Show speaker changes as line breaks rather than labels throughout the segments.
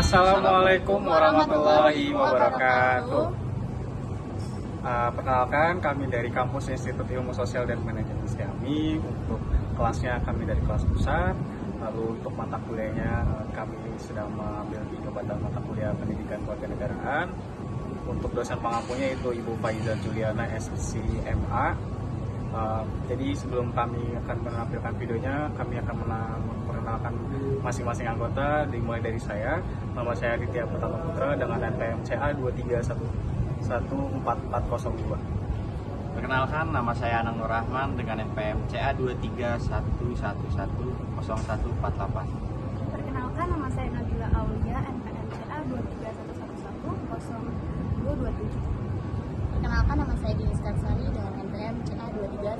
Assalamualaikum warahmatullahi wabarakatuh. Perkenalkan, kami dari Kampus Institut Ilmu Sosial dan Manajemen kami. Untuk kelasnya kami dari kelas pusat. Lalu untuk mata kuliahnya kami sedang mengambil 3 mata kuliah pendidikan kewarganegaraan. Untuk dosen pengampunya itu Ibu Faiza Juliana SCMA. Jadi sebelum kami akan menampilkan videonya, kami akan memperkenalkan masing-masing anggota, dimulai dari saya. Nama saya Aditya Pratama Putra dengan NPM CA 2311442.
Perkenalkan, nama saya Anang Nur Rahman dengan NPM CA 231110148.
Perkenalkan, nama saya Nabila Aulia, NPM CA 231110227.
Perkenalkan, nama saya Dini Skansari dengan NPM CA 231110015.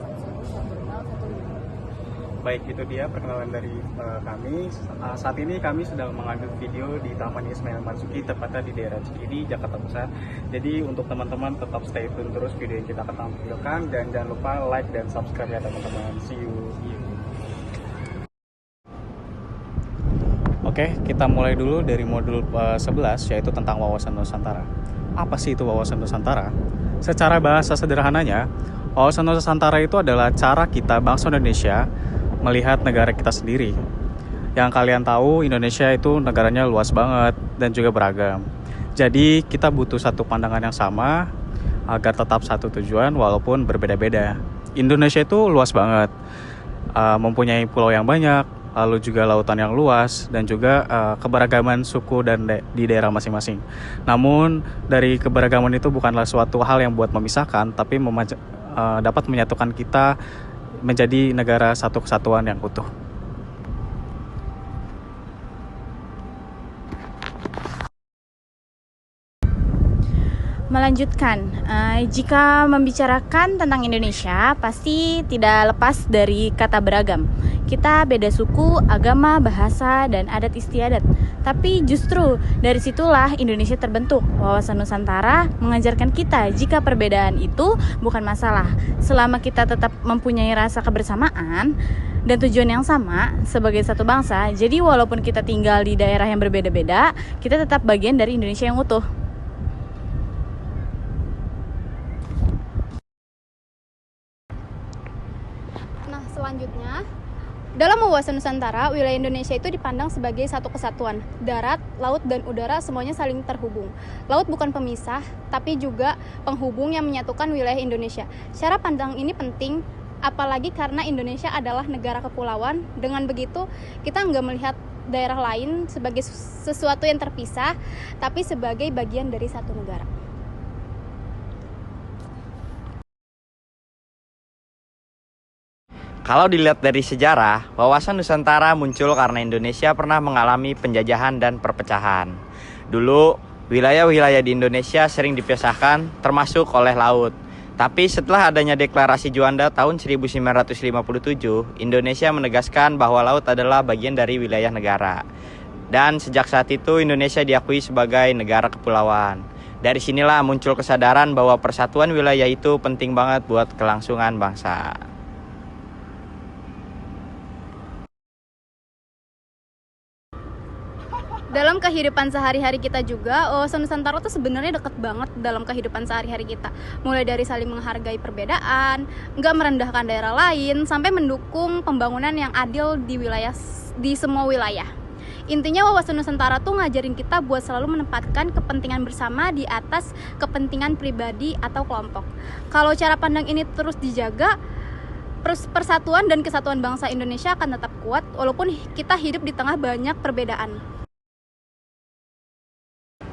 Baik, itu dia perkenalan dari kami. Saat ini kami sedang mengambil video di Taman Ismail Marzuki, tepatnya di daerah Cikini, Jakarta Pusat. Jadi untuk teman-teman tetap stay tune terus video yang kita akan tampilkan, dan jangan lupa like dan subscribe ya teman-teman. See you. Oke, kita mulai dulu dari modul 11, yaitu tentang wawasan Nusantara. Apa sih itu wawasan Nusantara? Secara bahasa sederhananya, wawasan Nusantara itu adalah cara kita bangsa Indonesia melihat negara kita sendiri. Yang kalian tahu, Indonesia itu negaranya luas banget dan juga beragam. Jadi kita butuh satu pandangan yang sama agar tetap satu tujuan walaupun berbeda-beda. Indonesia itu luas banget, mempunyai pulau yang banyak, lalu juga lautan yang luas, dan juga keberagaman suku dan di daerah masing-masing. Namun dari keberagaman itu bukanlah suatu hal yang buat memisahkan, tapi dapat menyatukan kita menjadi negara satu kesatuan yang utuh.
Melanjutkan, jika membicarakan tentang Indonesia, pasti tidak lepas dari kata beragam. Kita beda suku, agama, bahasa, dan adat istiadat. Tapi justru dari situlah Indonesia terbentuk. Wawasan Nusantara mengajarkan kita jika perbedaan itu bukan masalah. Selama kita tetap mempunyai rasa kebersamaan dan tujuan yang sama sebagai satu bangsa, jadi walaupun kita tinggal di daerah yang berbeda-beda, kita tetap bagian dari Indonesia yang utuh.
Nah, selanjutnya, dalam wawasan Nusantara, wilayah Indonesia itu dipandang sebagai satu kesatuan. Darat, laut, dan udara semuanya saling terhubung. Laut bukan pemisah, tapi juga penghubung yang menyatukan wilayah Indonesia. Cara pandang ini penting, apalagi karena Indonesia adalah negara kepulauan. Dengan begitu, kita nggak melihat daerah lain sebagai sesuatu yang terpisah, tapi sebagai bagian dari satu negara.
Kalau dilihat dari sejarah, wawasan Nusantara muncul karena Indonesia pernah mengalami penjajahan dan perpecahan. Dulu, wilayah-wilayah di Indonesia sering dipisahkan, termasuk oleh laut. Tapi setelah adanya Deklarasi Juanda tahun 1957, Indonesia menegaskan bahwa laut adalah bagian dari wilayah negara. Dan sejak saat itu, Indonesia diakui sebagai negara kepulauan. Dari sinilah muncul kesadaran bahwa persatuan wilayah itu penting banget buat kelangsungan bangsa.
Dalam kehidupan sehari-hari kita juga, wawasan Nusantara tuh sebenarnya deket banget dalam kehidupan sehari-hari kita. Mulai dari saling menghargai perbedaan, nggak merendahkan daerah lain, sampai mendukung pembangunan yang adil di semua wilayah. Intinya wawasan Nusantara tuh ngajarin kita buat selalu menempatkan kepentingan bersama di atas kepentingan pribadi atau kelompok. Kalau cara pandang ini terus dijaga, persatuan dan kesatuan bangsa Indonesia akan tetap kuat walaupun kita hidup di tengah banyak perbedaan.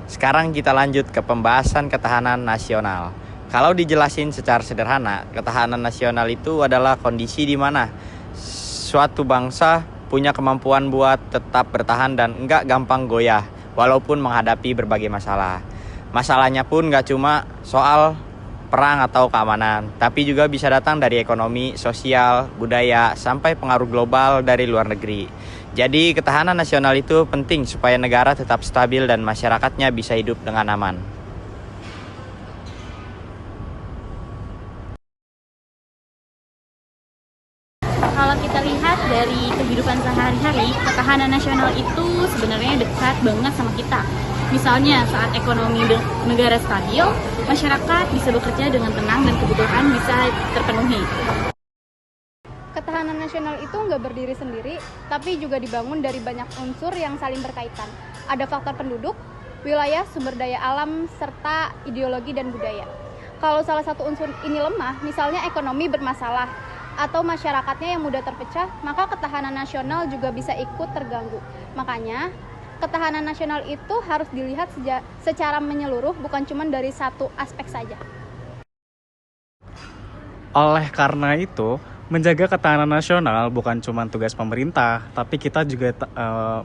Sekarang kita lanjut ke pembahasan ketahanan nasional. Kalau dijelasin secara sederhana, ketahanan nasional itu adalah kondisi di mana suatu bangsa punya kemampuan buat tetap bertahan dan enggak gampang goyah walaupun menghadapi berbagai masalah. Masalahnya pun enggak cuma soal perang atau keamanan, tapi juga bisa datang dari ekonomi, sosial, budaya, sampai pengaruh global dari luar negeri. Jadi ketahanan nasional itu penting supaya negara tetap stabil dan masyarakatnya bisa hidup dengan aman.
Kalau kita lihat dari kehidupan sehari-hari, ketahanan nasional itu sebenarnya dekat banget sama kita. Misalnya saat ekonomi negara stabil, masyarakat bisa bekerja dengan tenang dan kebutuhan bisa terpenuhi.
Ketahanan nasional itu nggak berdiri sendiri, tapi juga dibangun dari banyak unsur yang saling berkaitan. Ada faktor penduduk, wilayah, sumber daya alam, serta ideologi dan budaya. Kalau salah satu unsur ini lemah, misalnya ekonomi bermasalah, atau masyarakatnya yang mudah terpecah, maka ketahanan nasional juga bisa ikut terganggu. Makanya, ketahanan nasional itu harus dilihat secara menyeluruh, bukan cuma dari satu aspek saja.
Oleh karena itu, menjaga ketahanan nasional bukan cuma tugas pemerintah, tapi kita juga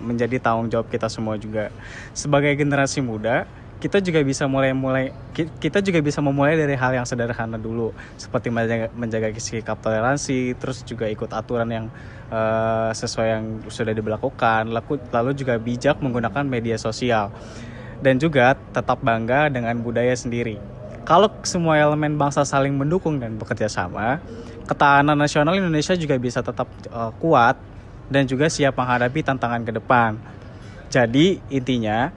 menjadi tanggung jawab kita semua juga. Sebagai generasi muda, kita juga bisa memulai dari hal yang sederhana dulu, seperti menjaga sikap toleransi, terus juga ikut aturan yang sesuai yang sudah diberlakukan, lalu juga bijak menggunakan media sosial, dan juga tetap bangga dengan budaya sendiri. Kalau semua elemen bangsa saling mendukung dan bekerja sama, ketahanan nasional Indonesia juga bisa tetap kuat dan juga siap menghadapi tantangan ke depan. Jadi intinya,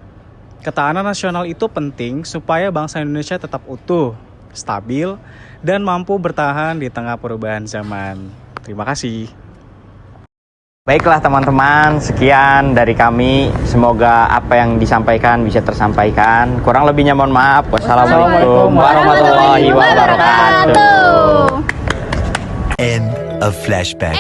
ketahanan nasional itu penting supaya bangsa Indonesia tetap utuh, stabil, dan mampu bertahan di tengah perubahan zaman. Terima kasih.
Baiklah teman-teman, sekian dari kami. Semoga apa yang disampaikan bisa tersampaikan. Kurang lebihnya mohon maaf. Wassalamualaikum warahmatullahi wabarakatuh.
End of flashback.